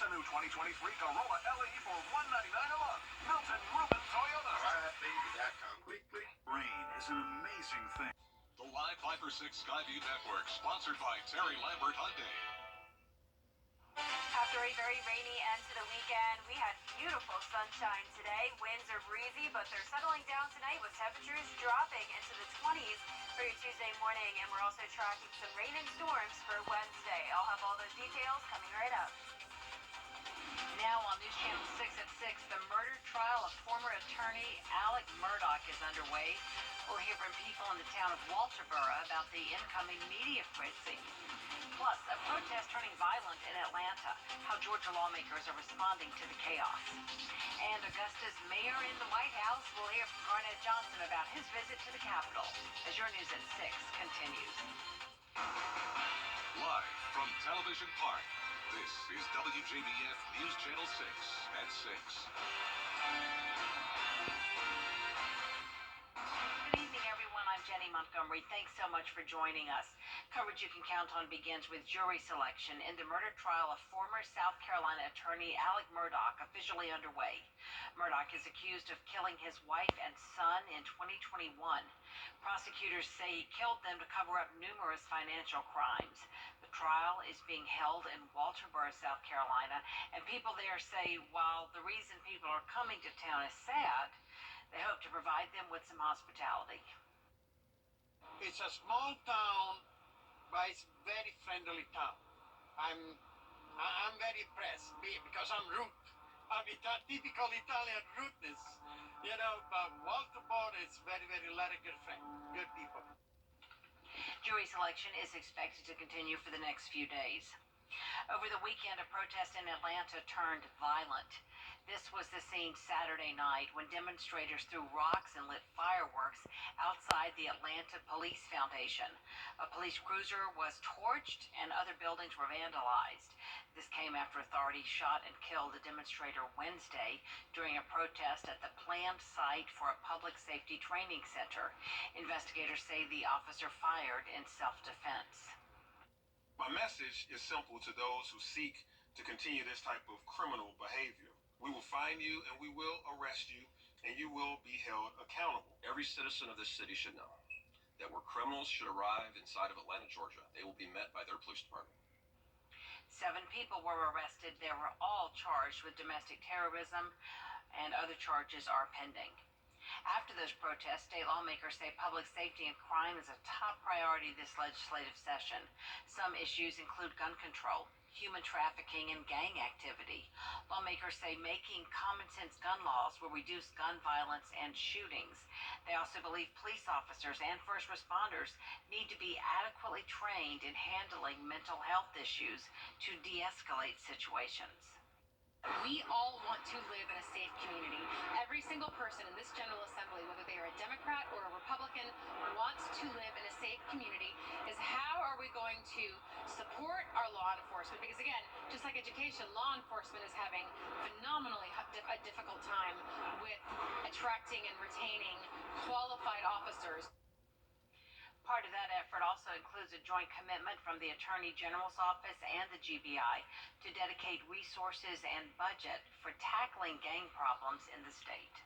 Lease a new 2023 Corolla LE for $199 a month. Milton Ruben Toyota. All right, baby, that come quickly. Rain is an amazing thing. The Live 5 for 6 Skyview Network, sponsored by Terry Lambert Hyundai. After a very rainy end to the weekend, we had beautiful sunshine today. Winds are breezy, but they're settling down tonight with temperatures dropping into the 20s for your Tuesday morning. And we're also tracking some rain and storms for Wednesday. I'll have all those details coming right up. Now on News Channel 6 at 6, the murder trial of former attorney Alex Murdaugh is underway. We'll hear from people in the town of Wjbf about the incoming media frenzy. Plus, a protest turning violent in Atlanta, how Georgia lawmakers are responding to the chaos. And Augusta's mayor in the White House will hear from Garnett Johnson about his visit to the Capitol as your News at 6 continues. Live from Television Park, this is Wjbf News Channel 6 at 6. Good evening, everyone. I'm Jenny Montgomery. Thanks so much for joining us. Coverage you can count on begins with jury selection in the murder trial of former South Carolina attorney Alex Murdaugh officially underway. Murdaugh is accused of killing his wife and son in 2021. Prosecutors say he killed them to cover up numerous financial crimes. The trial is being held in Wjbf, South Carolina, and people there say while the reason people are coming to town is sad, they hope to provide them with some hospitality. It's a small town, but it's very friendly town. I'm very impressed because I'm rude. I'm typical Italian rudeness, but Wjbf is very, very lot of good people. Jury selection is expected to continue for the next few days. Over the weekend, a protest in Atlanta turned violent. This was the scene Saturday night when demonstrators threw rocks and lit fireworks outside the Atlanta Police Foundation. A police cruiser was torched and other buildings were vandalized. This came after authorities shot and killed a demonstrator Wednesday during a protest at the planned site for a public safety training center. Investigators say the officer fired in self-defense. My message is simple to those who seek to continue this type of criminal behavior. We will find you and we will arrest you and you will be held accountable. Every citizen of this city should know that where criminals should arrive inside of Atlanta, Georgia, they will be met by their police department. 7 people were arrested. They were all charged with domestic terrorism, and other charges are pending. After those protests, state lawmakers say public safety and crime is a top priority this legislative session. Some issues include gun control, human trafficking, and gang activity. Lawmakers say making common-sense gun laws will reduce gun violence and shootings. They also believe police officers and first responders need to be adequately trained in handling mental health issues to de-escalate situations. We all want to live in a safe community. Every single person in this General Assembly, whether they are a Democrat or a Republican, wants to live in a safe community. Is how are we going to support our law enforcement? Because again, just like education, law enforcement is having phenomenally a difficult time with attracting and retaining qualified officers. Part of that effort also includes a joint commitment from the Attorney General's office and the GBI to dedicate resources and budget for tackling gang problems in the state.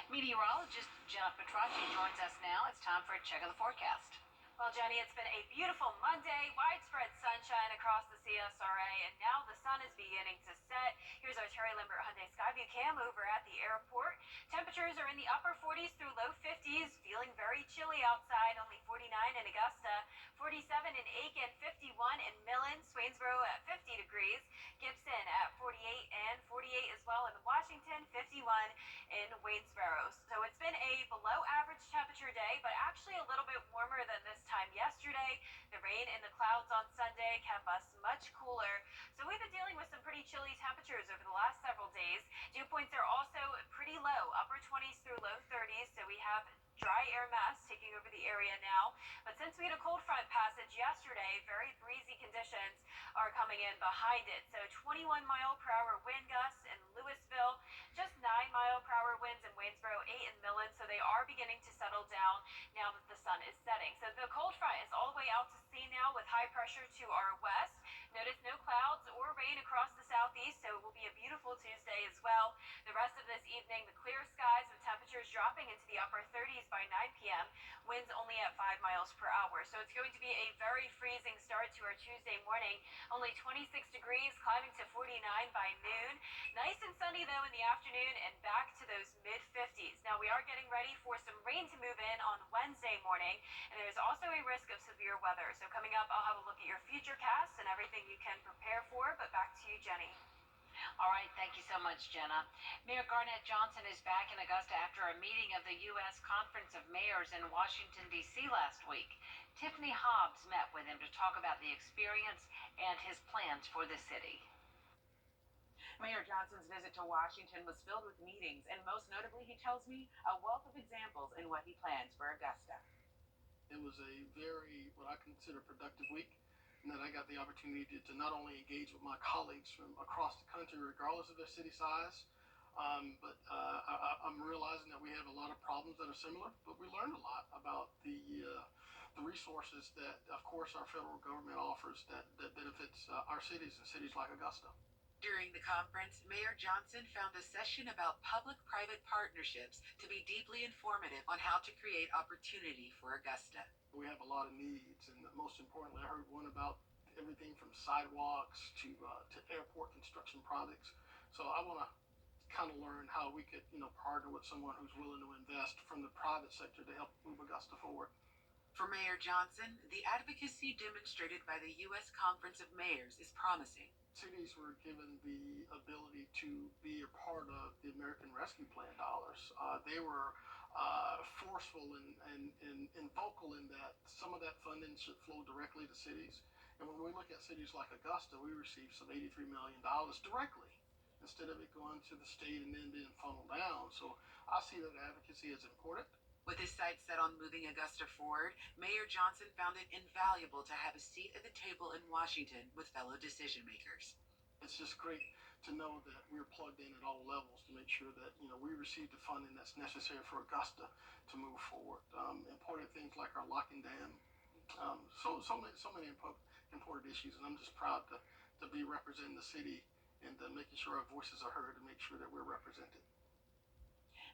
Meteorologist Jenna Petracci joins us now. It's time for a check of the forecast. Well, Jenny, it's been a beautiful Monday, widespread sunshine across the CSRA, and now the sun is beginning to set. Here's our Terry Lambert Hyundai Skyview cam over at the airport. Temperatures are in the upper 40s through low 50s, feeling very chilly outside, only 49 in Augusta, 47 in Aiken, 51 in Millen, Swainsboro at 50 degrees, Gibson at 48 and 48 as well in Washington, 51 in Waynesboro. So it's been a below average temperature day, but actually a little bit warmer than this time yesterday. The rain and the clouds on Sunday kept us much cooler. So we've been dealing with some pretty chilly temperatures over the last several days. Dew points are also pretty low, upper 20s through low 30s. So we have dry air mass taking over the area now. But since we had a cold front passage yesterday, very breezy conditions are coming in behind it. So 21-mile-per-hour wind gusts in Louisville, just 9-mile-per-hour winds in Waynesboro, 8 in Millen. So they are beginning to settle down now that the sun is setting. So the cold front is all the way out to sea now with high pressure to our west. Notice no clouds or rain across the southeast, so it will be a beautiful Tuesday as well. The rest of this evening, the clear skies with temperatures dropping into the upper 30s by 9 p.m. Winds only at 5 miles per hour. So it's going to be a very freezing start to our Tuesday morning. Only 26 degrees, climbing to 49 by noon. Nice and sunny though in the afternoon and back to those mid 50s. Now we are getting ready for some rain to move in on Wednesday morning, and there's also a risk of severe weather. So coming up, I'll have a look at your futurecasts and everything you can prepare for. But back to you, Jenny. All right, thank you so much, Jenna. Mayor Garnett Johnson is back in Augusta after a meeting of the U.S. Conference of Mayors in Washington, D.C. last week. Tiffany Hobbs met with him to talk about the experience and his plans for the city. Mayor Johnson's visit to Washington was filled with meetings, and most notably, he tells me, a wealth of examples in what he plans for Augusta. It was a very, what I consider, productive week, and that I got the opportunity to not only engage with my colleagues from across the country, regardless of their city size, but I'm realizing that we have a lot of problems that are similar, but we learned a lot about the resources that, of course, our federal government offers that benefits our cities and cities like Augusta. During the conference, Mayor Johnson found a session about public-private partnerships to be deeply informative on how to create opportunity for Augusta. We have a lot of needs, and most importantly, I heard one about everything from sidewalks to airport construction projects. So I want to kind of learn how we could, partner with someone who's willing to invest from the private sector to help move Augusta forward. For Mayor Johnson, the advocacy demonstrated by the U.S. Conference of Mayors is promising. Cities were given the ability to be a part of the American Rescue Plan dollars. They were forceful and vocal in that some of that funding should flow directly to cities. And when we look at cities like Augusta, we received some $83 million directly instead of it going to the state and then being funneled down. So I see that advocacy is important. With his sights set on moving Augusta forward, Mayor Johnson found it invaluable to have a seat at the table in Washington with fellow decision makers. It's just great to know that we're plugged in at all levels to make sure that we receive the funding that's necessary for Augusta to move forward. Important things like our locking dam, so many important issues, and I'm just proud to be representing the city and making sure our voices are heard and make sure that we're represented.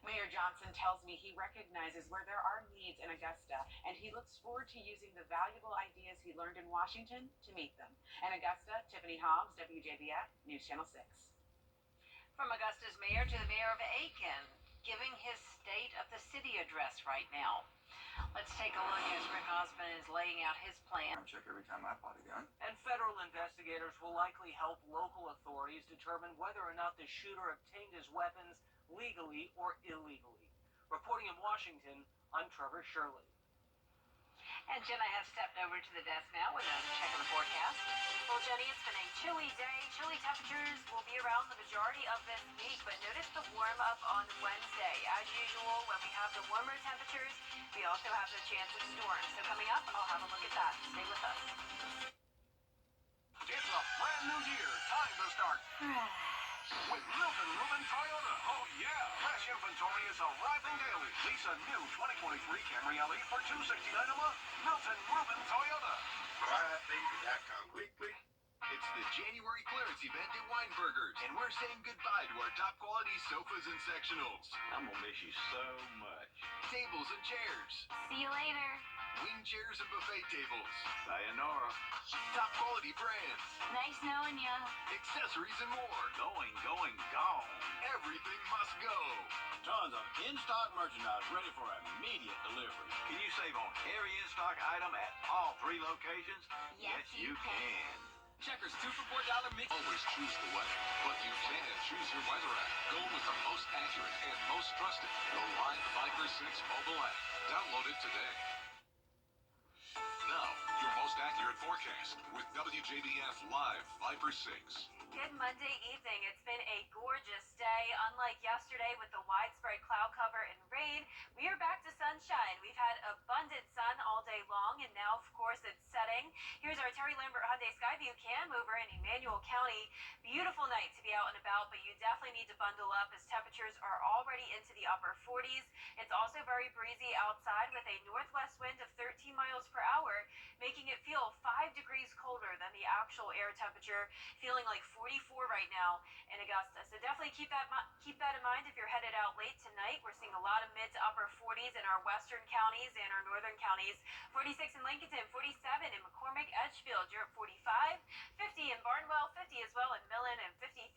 Mayor Johnson tells me he recognizes where there are needs in Augusta, and he looks forward to using the valuable ideas he learned in Washington to meet them. In Augusta, Tiffany Hobbs, Wjbf, News Channel 6. From Augusta's mayor to the mayor of Aiken, giving his State of the City address right now. Let's take a look as Rick Osmond is laying out his plan. Check every time I bought a gun. And federal investigators will likely help local authorities determine whether or not the shooter obtained his weapons legally or illegally. Reporting in Washington, I'm Trevor Shirley. And Jenna has stepped over to the desk now with another check of the forecast. Well, Jenny, it's been a chilly day. Chilly temperatures will be around the majority of this week, but notice the warm up on Wednesday. As usual, when we have the warmer temperatures, we also have the chance of storms. So coming up, I'll have a look at that. Stay with us. It's a brand new year. Time to start with Milton Ruben Toyota. Oh yeah, fresh inventory is arriving daily. Lease a new 2023 Camry LE for $269 a month. Milton Ruben Toyota. Right, baby, that come quickly. It's the January clearance event at Weinberger's, and we're saying goodbye to our top quality sofas and sectionals. I'm gonna miss you so much. Tables and chairs. See you later. Wing chairs and buffet tables. Sayonara. Top quality brands. Nice knowing ya. Accessories and more. Going, gone. Everything must go. Tons of in-stock merchandise ready for immediate delivery. Can you save on every in-stock item at all 3 locations? Yes, you can. Checkers 2 for $4 mix. Always choose the weather, but you can choose your weather app. Go with the most accurate and most trusted. The Live Viper 6 mobile app. Download it today. Now, your most accurate forecast with WJBF Live Viper 6. Good Monday evening. It's been a gorgeous day. Unlike yesterday with the widespread cloud cover and rain, we are back to sunshine. We've had abundant sun all day long, and now, of course, it's setting. Here's our Terry Lambert Hyundai Skyview cam over in Emmanuel County. Beautiful night to be out and about, but you definitely need to bundle up as temperatures are already into the upper 40s. It's also very breezy outside with a northwest wind of 13 miles per hour, making it feel 5 degrees colder than the actual air temperature, feeling like 44 right now in Augusta. So definitely keep that in mind if you're headed out late tonight. We're seeing a lot of mid to upper 40s in our western counties and our northern counties. 46 in Lincolnton, 47 in McCormick, Edgefield. You're at 45, 50 in Barnwell, 50 as well in Millen, and 53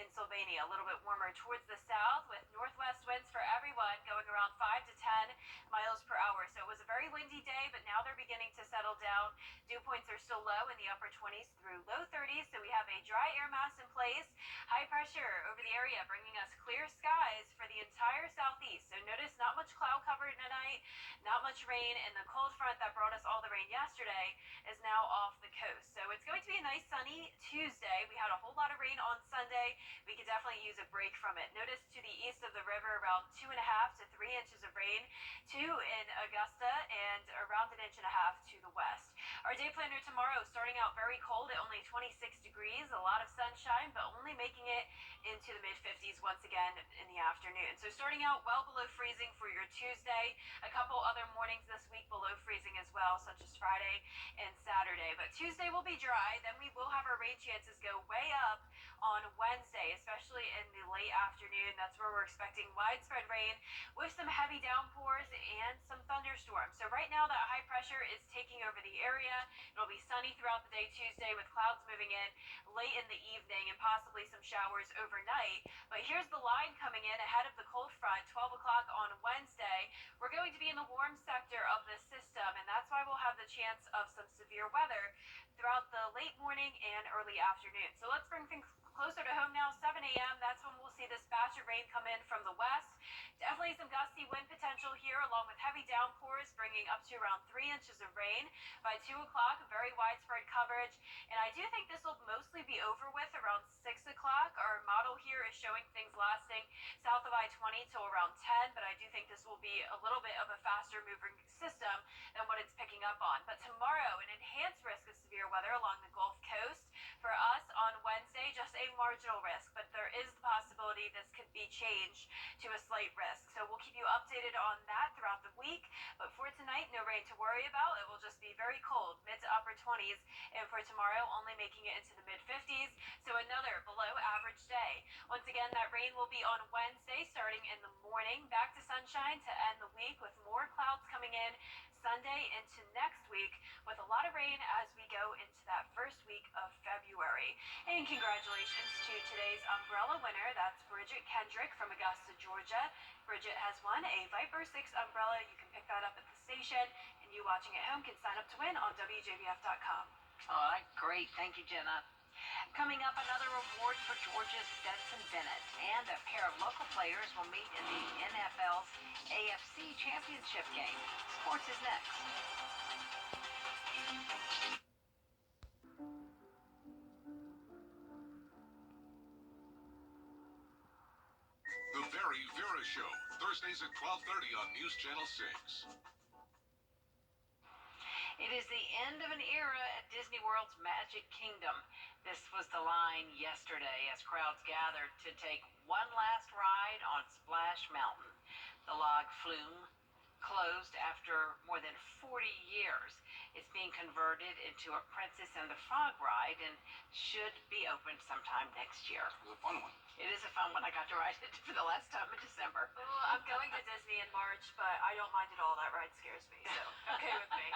in Sylvania. A little bit warmer towards the south with northwest winds for everyone going around 5 to 10 miles per hour. So it was a very windy day, but now they're beginning to settle down. Dew points are still low in the upper 20s through low 30s, so we have a dry air mass in place. High pressure over the area bringing us clear skies for the entire southeast. So notice not much cloud cover tonight, not much rain, and the cold front that brought us all the rain yesterday is now off the coast. So it's going to be a nice sunny Tuesday. We had a whole lot of rain on Sunday. We could definitely use a break from it. Notice to the east of the river around 2.5 to 3 inches of rain, 2 in Augusta, and around 1.5 inches to the west. Our day planner tomorrow starting out very cold at only 26 degrees, a lot of sunshine, but only making it into the mid-50s once again in the afternoon. So starting out well below freezing for your Tuesday. A couple other mornings this week below freezing as well, such as Friday and Saturday. But Tuesday will be dry. Then we will have our rain chances go way up on Wednesday, especially in the late afternoon. That's where we're expecting widespread rain with some heavy downpours and some thunderstorms. So right now that high pressure is taking over the area. It'll be sunny throughout the day Tuesday with clouds moving in late in the evening and possibly some showers overnight. But here's the line coming in ahead of the cold front, 12 o'clock on Wednesday. We're going to be in the warm sector of this system, and that's why we'll have the chance of some severe weather throughout the late morning and early afternoon. So let's bring things closer to home now. 7 a.m. That's when we'll see this batch of rain come in from the west. Definitely some gusty wind potential here, along with heavy downpours bringing up to around 3 inches of rain. By 2 o'clock, very widespread coverage. And I do think this will mostly be over with around 6 o'clock. Our model here is showing things lasting south of I-20 till around 10, but I do think this will be a little bit of a faster moving system than what it's picking up on. But tomorrow, an enhanced risk of severe weather along the Gulf Coast. For us on Wednesday, just a marginal risk, but there is the possibility this could be changed to a slight risk. So we'll keep you updated on that throughout the week. But for tonight, no rain to worry about. It will just be very cold, mid to upper 20s. And for tomorrow, only making it into the mid-50s. So another below average day. Once again, that rain will be on Wednesday starting in the morning. Back to sunshine to end the week with more clouds coming in Sunday into next week with a lot of rain as we go into that first week of February. And congratulations to today's umbrella winner. That's Bridget Kendrick from Augusta, Georgia. Bridget has won a Viper 6 umbrella. You can pick that up at the station, and you watching at home can sign up to win on Wjbf.com. Oh, great. Thank you, Jenna. Coming up, another award for Georgia's Stetson Bennett, and a pair of local players will meet in the NFL's AFC Championship game. Sports is next. The Very Vera Show, Thursdays at 12:30 on News Channel 6. It is the end of an era at Disney World's Magic Kingdom. This was the line yesterday as crowds gathered to take one last ride on Splash Mountain. The log flume closed after more than 40 years. It's being converted into a Princess and the Frog ride and should be open sometime next year. It was a fun one. It is a fun one. I got to ride it for the last time in December. Well, I'm going to Disney in March, but I don't mind at all. That ride scares me, so okay with me.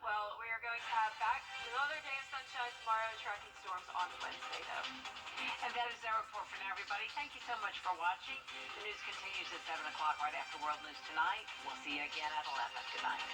Well, we are going to have back another day of sunshine tomorrow, tracking storms on Wednesday, though. And that is our report for now, everybody. Thank you so much for watching. The news continues at 7 o'clock right after World News Tonight. We'll see you again at 11 tonight.